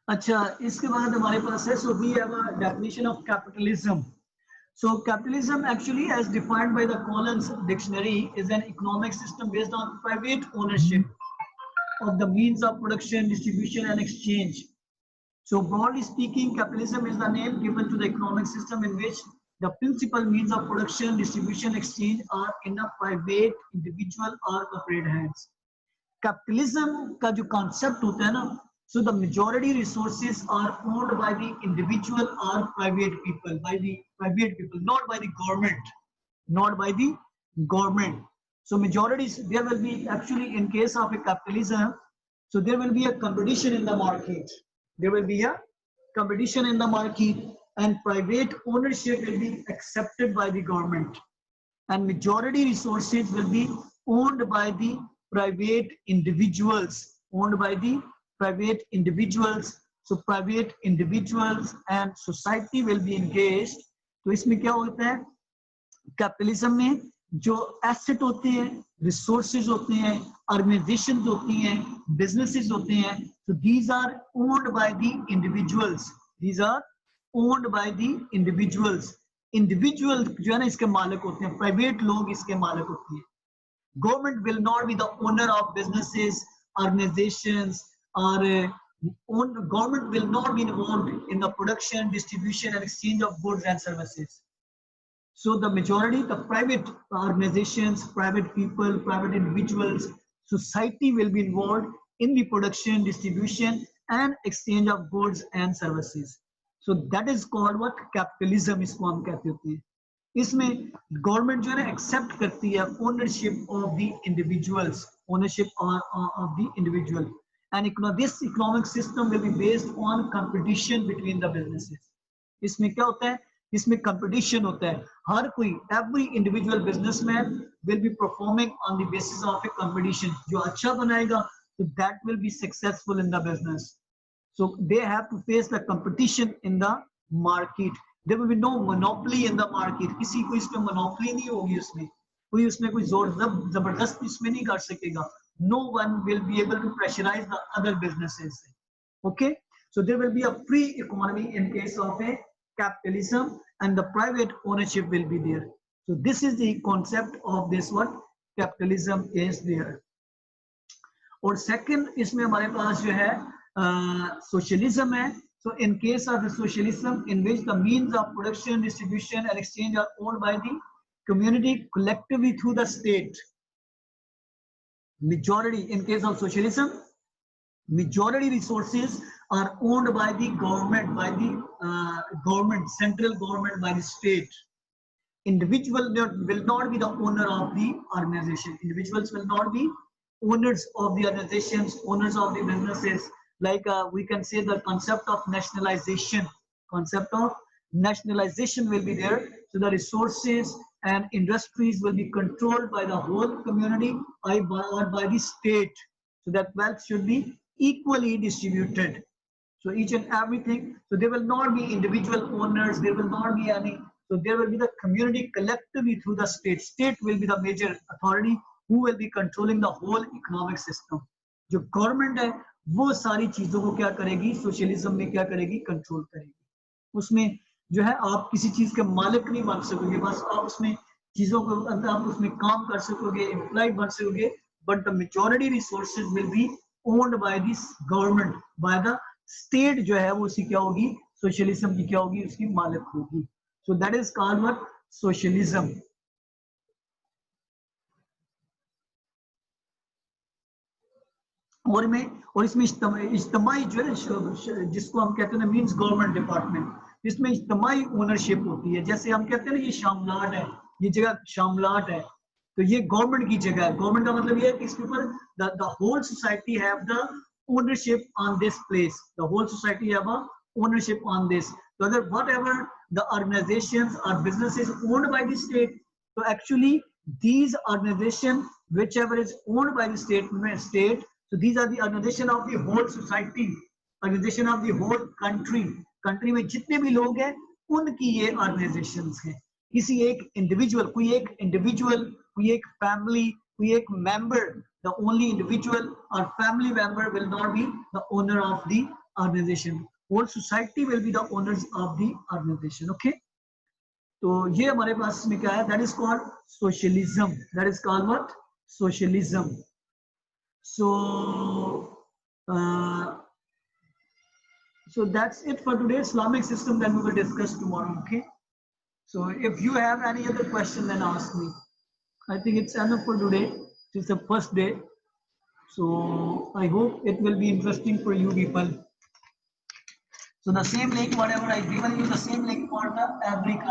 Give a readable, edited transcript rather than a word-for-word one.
अच्छा, इसके बाद हमारे पास है, so we have a definition of capitalism. So capitalism actually as defined by the Collins dictionary is an economic system based on private ownership of the means of production, distribution and exchange. So broadly speaking, capitalism is the name given to the economic system in which the principal means of production, distribution, exchange are in a private, individual or corporate hands. Capitalism का जो concept होता है ना, so the majority resources are owned by the individual और private people, by the private people, not by the government, not by the government. So majority, there will be actually in case of a capitalism, so there will be a competition in the market. There will be a competition in the market and private ownership will be accepted by the government and majority resources will be owned by the private individuals, owned by the private individuals. So private individuals and society will be engaged. तो इसमें क्या होता है, capitalism में जो asset होते हैं, resources होते हैं, ऑर्गेनाइजेशंस होती हैं, बिजनेसेस होते हैं, so these are owned by the individuals, these are owned by the individuals. Individual जो है ना इसके मालिक होते हैं, प्राइवेट लोग इसके मालिक होते हैं. Government will not be the owner of businesses, organisations और government will not be involved in the production, distribution and exchange of goods and services. So the majority, the private organizations, private people, private individuals, society will be involved in the production, distribution and exchange of goods and services. So that is called what? Capitalism इसको हम कहते होते हैं. इसमें government जो है ना accept करती है ownership of the individuals, ownership of the individual, and this economic system will be based on competition between the businesses. इसमें क्या होता है, इसमें कंपटीशन होता है, हर कोई, every individual businessman will be performing on the basis of A competition. जो अच्छा बनाएगा तो that will be successful in the business. So they have to face the competition in the market. There will be no monopoly in the market. किसी को इसमें monopoly नहीं होगी, उसमें कोई उसमें कोई जोर जबरदस्ती इसमें नहीं कर सकेगा. No one will be able to pressurize the other businesses. Okay, so there will be a free economy in case of a capitalism and the private ownership will be there. So this is the concept of this what capitalism is there. और second इसमें हमारे पास जो है socialism है. So in case of the socialism in which the means of production, distribution and exchange are owned by the community collectively through the state. Majority, in case of socialism, majority resources are owned by the government, government, central government, by the state. Individual will not be the owner of the organization. Individuals will not be owners of the organizations, owners of the businesses. Like we can say the concept of nationalization. Concept of nationalization will be there. So the resources and industries will be controlled by the whole community or by the state. So that wealth should be equally distributed. So each and everything. So there will not be individual owners. There will not be any. So there will be the community collectively through the state. State will be the major authority who will be controlling the whole economic system. जो government है वो सारी चीजों को क्या करेगी, socialism में क्या करेगी, कंट्रोल करेगी. उसमें जो है आप किसी चीज के मालिक नहीं बन सकोगे, बस आप उसमें चीजों को आप उसमें काम कर सकोगे, एम्प्लॉय बन सकोगे, but the majority resources will be owned by this government, by the state. जो है वो उसकी क्या होगी, सोशलिज्म की क्या होगी, उसकी मालिक होगी. So that is called what, socialism. और इसमें इज्तमाही जो है जिसको हम कहते हैं मींस गवर्नमेंट डिपार्टमेंट, जिसमें इज्तमाही ओनरशिप होती है. जैसे हम कहते हैं ना ये शामलाट है, ये जगह शामलाट है, तो ये गवर्नमेंट की जगह है. गवर्नमेंट का मतलब ये है कि इसके ऊपर the whole society have the ownership on this place. The whole society have a ownership on this. So that whatever the organizations or businesses owned by the state, so actually these organizations whichever is owned by the state, so these are the organization of the whole society, organization of the whole country. country में जितने भी लोग हैं उनकी ये organizations हैं. किसी एक individual, कोई एक family, कोई एक member, the only individual or family member will not be the owner of the organization. Whole society will be the owners of the organization. Okay. तो ये हमारे पास में क्या है? That is called socialism. That is called what? Socialism. So, so that's it for today. Islamic system. Then we will discuss tomorrow. Okay. So if you have any other question, then ask me. I think it's enough for today. It's the first day. So I hope it will be interesting for you people. So the same link, whatever I given you, the same link for the every class.